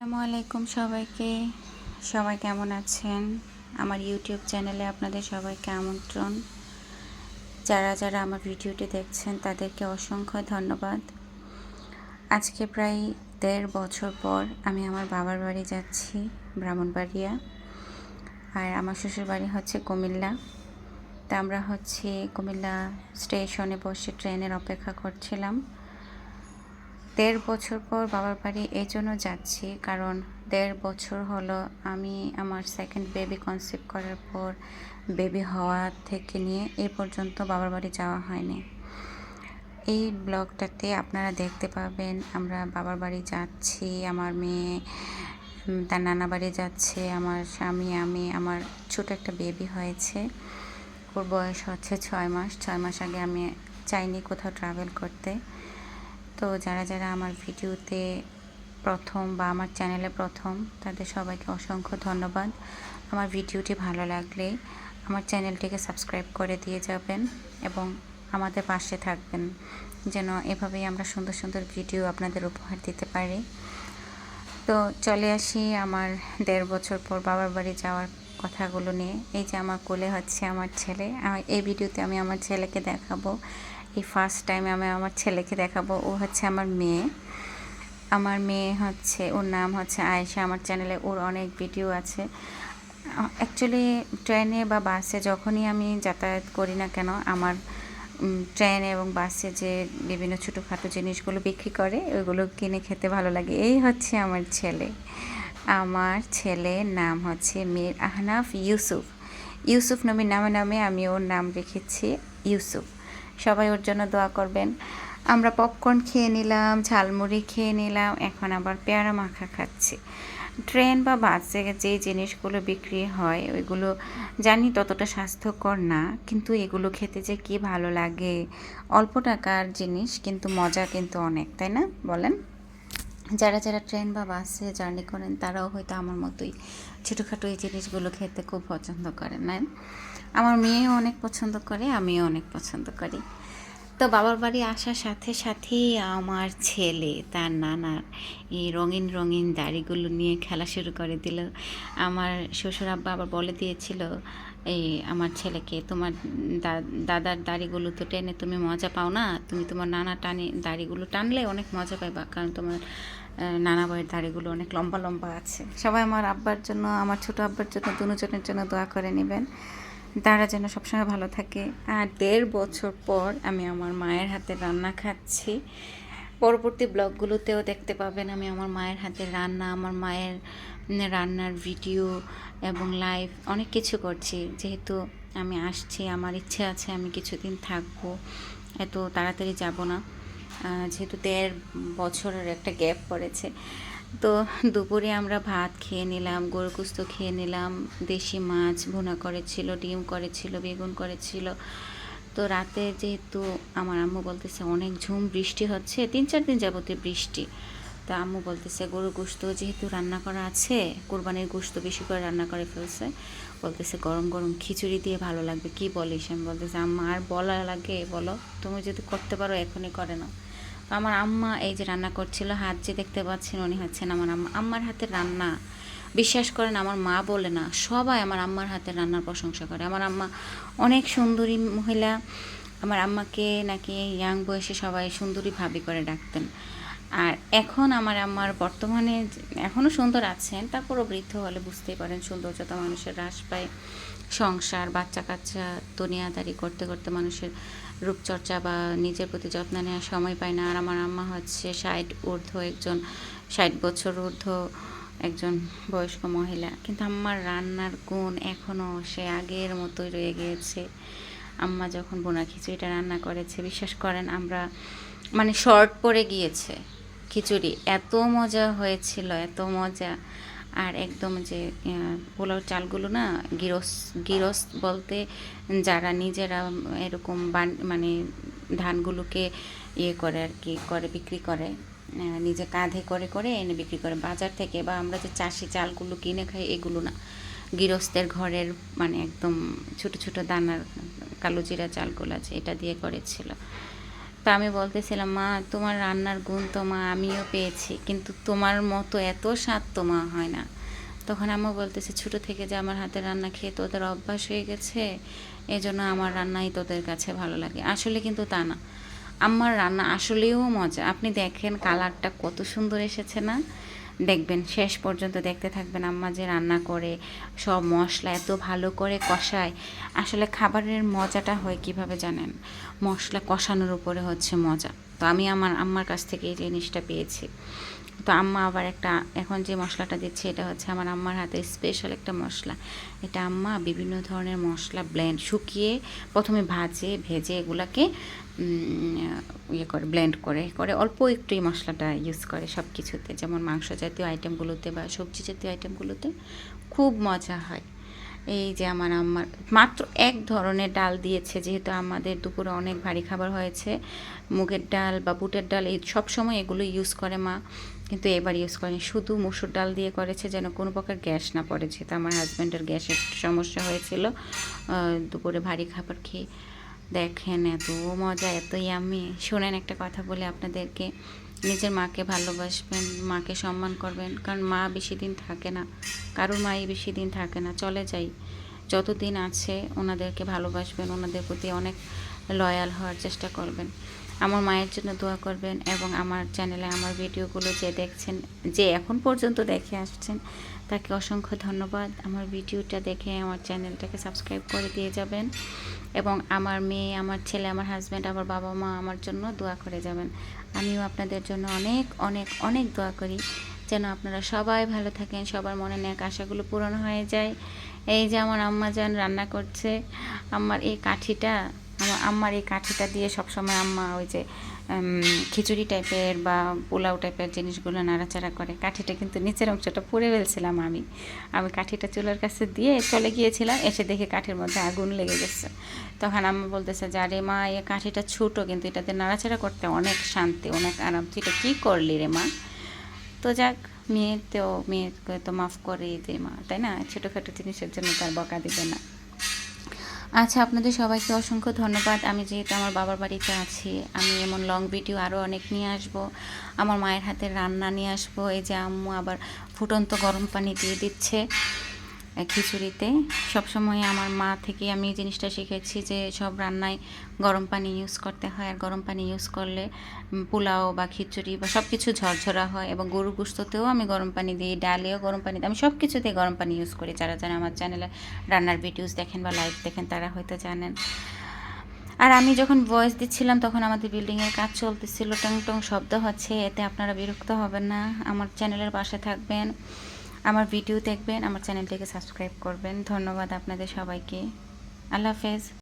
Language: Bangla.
আসসালামু আলাইকুম সবাইকে। সবাই কেমন আছেন? আমার ইউটিউব চ্যানেলে আপনাদের সবাইকে আমন্ত্রণ। যারা যারা আমার ভিডিওটি দেখছেন তাদেরকে অসংখ্য ধন্যবাদ। আজকে প্রায় ১.৫ বছর পর আমি আমার বাবার বাড়ি যাচ্ছি, ব্রাহ্মণবাড়িয়া। আর আমার শ্বশুর বাড়ি হচ্ছে কুমিল্লা। তা আমরা কুমিল্লা স্টেশনে বসে ট্রেনের অপেক্ষা করছিলাম। ১.৫ বছর পর বাবার বাড়ি এই জন্য যাচ্ছি, কারণ ১.৫ বছর হলো আমি আমার সেকেন্ড বেবি কনসিভ করার পর বেবি হওয়া থেকে নিয়ে এই পর্যন্ত বাবার বাড়ি যাওয়া হয়নি। এই ব্লগটাতে আপনারা দেখতে পাবেন আমরা বাবার বাড়ি যাচ্ছি, আমার মেয়ে তার নানা বাড়ি যাচ্ছে, আমার স্বামী, আমি, আমার ছোট একটা বেবি হয়েছে। ওর বয়স হচ্ছে ৬ মাস। ৬ মাস আগে আমি চাইনি কোথাও ট্রাভেল করতে। তো যারা যারা আমার ভিডিওতে প্রথম বা আমার চ্যানেলে প্রথম, তাদের সবাইকে অসংখ্য ধন্যবাদ। আমার ভিডিওটি ভালো লাগলে আমার চ্যানেলটিকে সাবস্ক্রাইব করে দিয়ে যাবেন এবং আমাদের পাশে থাকবেন, যেন এভাবেই আমরা সুন্দর সুন্দর ভিডিও আপনাদের উপহার দিতে পারি। তো চলে আসি আমার ১.৫ বছর পর বাবার বাড়ি যাওয়ার কথাগুলো নিয়ে। এই যে আমার কোলে হচ্ছে আমার ছেলে। এই ভিডিওতে আমি আমার ছেলেকে দেখাবো। এই ফার্স্ট টাইম আমি আমার ছেলেকে দেখাবো। ও হচ্ছে আমার মেয়ে। আমার মেয়ে হচ্ছে, ওর নাম হচ্ছে আয়েশা। আমার চ্যানেলে ওর অনেক ভিডিও আছে। অ্যাকচুয়ালি ট্রেনে বা বাসে যখনই আমি যাতায়াত করি না কেন, আমার ট্রেনে এবং বাসে যে বিভিন্ন ছোটোখাটো জিনিসগুলো বিক্রি করে ওইগুলো কিনে খেতে ভালো লাগে। এই হচ্ছে আমার ছেলে। আমার ছেলের নাম হচ্ছে মীর আহনাফ ইউসুফ। ইউসুফ নবীর নামে নামে আমি ওর নাম রেখেছি ইউসুফ। সবাই ওর জন্য দোয়া করবেন। আমরা পপকর্ন খেয়ে নিলাম, ঝালমুড়ি খেয়ে নিলাম, এখন আবার পেয়ারা মাখা খাচ্ছি। ট্রেন বা বাসে যে জিনিসগুলো বিক্রি হয় ওইগুলো জানি ততটা স্বাস্থ্যকর না, কিন্তু এগুলো খেতে যে কী ভালো লাগে। অল্প টাকার জিনিস কিন্তু মজা কিন্তু অনেক, তাই না বলেন? যারা যারা ট্রেন বা বাসে জার্নি করেন তারাও হয়তো আমার মতোই ছোটোখাটো এই জিনিসগুলো খেতে খুব পছন্দ করেন, না? আমার মেয়েও অনেক পছন্দ করে, আমিও অনেক পছন্দ করি। তো বাবার বাড়ি আসার সাথে সাথেই আমার ছেলে তার নানার এই রঙিন রঙিন দাড়িগুলো নিয়ে খেলা শুরু করে দিল। আমার শ্বশুর আব্বা আবার বলে দিয়েছিল এই আমার ছেলেকে, তোমার দাদার দাড়িগুলো তো টেনে তুমি মজা পাও না, তুমি তোমার নানা দাড়িগুলো টানলে অনেক মজা পাইবা, কারণ তোমার নানা ভাইয়ের দাড়িগুলো অনেক লম্বা লম্বা আছে। সবাই আমার আব্বার জন্য, আমার ছোটো আব্বার জন্য, দুজনের জন্য দোয়া করে নেবেন, তারা যেন সবসময় ভালো থাকে। আর ১.৫ বছর পর আমি আমার মায়ের হাতে রান্না খাচ্ছি। পরবর্তী ব্লগগুলোতেও দেখতে পাবেন আমি আমার মায়ের হাতে রান্না, আমার মায়ের রান্নার ভিডিও এবং লাইভ অনেক কিছু করছি। যেহেতু আমি আসছি, আমার ইচ্ছে আছে আমি কিছুদিন থাকবো, এত তাড়াতাড়ি যাব না, যেহেতু ১.৫ বছরের একটা গ্যাপ পড়েছে। তো দুপুরে আমরা ভাত খেয়ে নিলাম, গরু গোস্ত খেয়ে নিলাম, দেশি মাছ ভুনা করেছিল, ডিম করেছিল, বেগুন করেছিল। তো রাতে যেহেতু আমার আম্মু বলতেছে অনেক ঝুম বৃষ্টি হচ্ছে, ৩-৪ দিন যাবতীয় বৃষ্টি, তো আম্মু বলতেছে গরু গোস্ত যেহেতু রান্না করা আছে, কোরবানির গোস্ত বেশি করে রান্না করে ফেলছে, বলতেছে গরম গরম খিচুড়ি দিয়ে ভালো লাগবে, কি বলিস? আমি বলতেছে আম্মা আর বলা লাগে বলো, তুমি যদি করতে পারো এখনই করে নাও। তো আমার আম্মা এই যে রান্না করছিল, হাত যে দেখতে পাচ্ছেন উনি হচ্ছেন আমার আম্মা। আম্মার হাতের রান্না বিশ্বাস করেন আমার মা বলে না, সবাই আমার আম্মার হাতের রান্নার প্রশংসা করে। আমার আম্মা অনেক সুন্দরী মহিলা। আমার আম্মাকে নাকি ইয়াং বয়সে সবাই সুন্দরী ভাবি করে ডাকতেন। আর এখন আমার আম্মার বর্তমানে এখনও সুন্দর আছেন, তারপরও বৃদ্ধ হলে বুঝতেই পারেন সৌন্দর্যতা মানুষের হ্রাস পায়। সংসার, বাচ্চা কাচ্চা, দুনিয়াদারি করতে করতে মানুষের রূপচর্চা বা নিজের প্রতি যত্ন নেওয়ার সময় পায় না। আর আমার আম্মা হচ্ছে ৬০ বছর ঊর্ধ্ব একজন বয়স্ক মহিলা, কিন্তু আম্মার রান্নার গুণ এখনও সে আগের মতোই রয়ে গিয়েছে। আম্মা যখন বোনা খিচুড়িটা রান্না করেছে, বিশ্বাস করেন আমরা মানে শর্ট পড়ে গিয়েছে। খিচুড়ি এত মজা হয়েছিল, এত মজা। আর একদম যে পোলাও চালগুলো না, গিরস বলতে যারা নিজেরা এরকম মানে ধানগুলোকে ইয়ে করে আর কি করে বিক্রি করে, নিজে কাঁধে করে করে এনে বিক্রি করে বাজার থেকে, বা আমরা যে চাষি চালগুলো কিনে খাই এগুলো না, গৃহস্থের ঘরের মানে একদম ছোট ছোট দানার কালো জিরা চালগুলো আছে, এটা দিয়ে করেছিল। তো তো আমি বলতেছিলাম, মা তোমার রান্নার গুণ তো মা আমিও পেয়েছি, কিন্তু তোমার মতো এত স্বাদ তো মা হয় না। তখন আম্মু বলতেছে, ছোটো থেকে যে আমার হাতের রান্না খেয়ে তোদের অভ্যাস হয়ে গেছে, এজন্য আমার রান্নাই তোদের কাছে ভালো লাগে। আসলে কিন্তু তা না, আম্মার রান্না আসলেও মজা। আপনি দেখেন কালারটা কত সুন্দর এসেছে না? দেখবেন, শেষ পর্যন্ত দেখতে থাকবেন আম্মা যে রান্না করে, সব মশলা এত ভালো করে কষায়। আসলে খাবারের মজাটা হয় কিভাবে জানেন? মশলা কষানোর উপরে হচ্ছে মজা। তো আমি আমার আম্মার কাছ থেকে এই জিনিসটা পেয়েছি। তো আম্মা আবার একটা, এখন যে মশলাটা দিচ্ছে এটা হচ্ছে আমার আম্মার হাতের স্পেশাল একটা মশলা। এটা আম্মা বিভিন্ন ধরনের মশলা ব্লেন্ড, শুকিয়ে প্রথমে ভেজে এগুলাকে ইয়ে করে ব্লেন্ড করে অল্প একটু এই মশলাটা ইউজ করে সব কিছুতে, যেমন মাংস জাতীয় আইটেমগুলোতে বা সবজি জাতীয় আইটেমগুলোতে খুব মজা হয়। এই যে আমার আম্মার মাত্র এক ধরনের ডাল দিয়েছে, যেহেতু আমাদের দুপুরে অনেক ভারী খাবার হয়েছে, মুগের ডাল বা বুটের ডাল এই সব সময় এগুলো ইউজ করে মা, কিন্তু এবার ইউজ করেনি, শুধু মসুর ডাল দিয়ে করেছে যেন কোনো প্রকার গ্যাস না পড়ে, যেহেতু আমার হাজব্যান্ডের গ্যাসের সমস্যা হয়েছিল দুপুরে ভারী খাবার খেয়ে। দেখেন এত মজা, এত ইয়ামি। শোনেন, একটা কথা বলে আপনাদেরকে, নিজের মাকে ভালোবাসবেন, মাকে সম্মান করবেন, কারণ মা বেশি দিন থাকে না, কারোর মাই বেশি দিন থাকে না, চলে যাই। যতদিন আছে ওনাদেরকে ভালোবাসবেন, ওনাদের প্রতি অনেক লয়াল হওয়ার চেষ্টা করবেন। আমার মায়ের জন্য দোয়া করবেন, এবং আমার চ্যানেলে আমার ভিডিওগুলো যে দেখছেন, যে এখন পর্যন্ত দেখে আসছেন, তাকে অসংখ্য ধন্যবাদ। আমার ভিডিওটা দেখে আমার চ্যানেলটাকে সাবস্ক্রাইব করে দিয়ে যাবেন, এবং আমার মেয়ে, আমার ছেলে, আমার হাজব্যান্ড, আমার বাবা মা আমার জন্য দোয়া করে যাবেন। আমিও আপনাদের জন্য অনেক অনেক অনেক দোয়া করি, যেন আপনারা সবাই ভালো থাকেন, সবার মনে নেক আশাগুলো পূরণ হয়ে যায়। এই যে আমার আম্মা যান রান্না করছে, আমার এই কাঠিটা দিয়ে সবসময় আম্মা ওই যে খিচুড়ি টাইপের বা পোলাও টাইপের জিনিসগুলো নাড়াচাড়া করে। কাঠিটা কিন্তু নিচের অংশটা পুড়ে ফেলছিলাম আমি কাঠিটা চুলার কাছে দিয়ে চলে গিয়েছিলাম, এসে দেখে কাঠির মধ্যে আগুন লেগে গেছে। তখন আম্মা বলতেছে যে, আরে মা, এই কাঠিটা ছোটো, কিন্তু এটাতে নাড়াচাড়া করতে অনেক শান্তি, অনেক আরাম, তুই এটা কী করলি রে মা? তো যাক, মেয়েকে তো মাফ করে দে মা, তাই না? ছোটোখাটো জিনিসের জন্য তার বকা দিবে না। আচ্ছা, আপনাদের সবাইকে অসংখ্য ধন্যবাদ। আমি যেহেতু আমার বাবার বাড়িতে আছি, আমি এমন লং ভিডিও আরও অনেক নিয়ে আসব, আমার মায়ের হাতের রান্না নিয়ে আসবো। এই যে আম্মু আবার ফুটন্ত গরম পানি দিয়ে দিচ্ছে খিচুড়িতে। সবসময় আমার মা থেকে আমি এই জিনিসটা শিখেছি যে সব রান্নায় গরম পানি ইউজ করতে হয়, আর গরম পানি ইউজ করলে পোলাও বা খিচুড়ি বা সব কিছু ঝরঝরা হয়। এবং গরুর গোশতেও আমি গরম পানি দিই, ডালেও গরম পানি দিই, আমি সব কিছুতেই গরম পানি ইউজ করি। যারা যারা আমার চ্যানেলে রান্নার ভিডিওস দেখেন বা লাইভ দেখেন তারা হয়তো জানেন। আর আমি যখন ভয়েস দিচ্ছিলাম তখন আমাদের বিল্ডিংয়ের কাজ চলতেছিল, টং টং শব্দ হচ্ছে, এতে আপনারা বিরক্ত হবেন না। আমার চ্যানেলের পাশে থাকবেন, আমার ভিডিও দেখবেন, আমার চ্যানেলটিকে সাবস্ক্রাইব করবেন। ধন্যবাদ আপনাদের সবাইকে। আল্লাহ হাফেজ।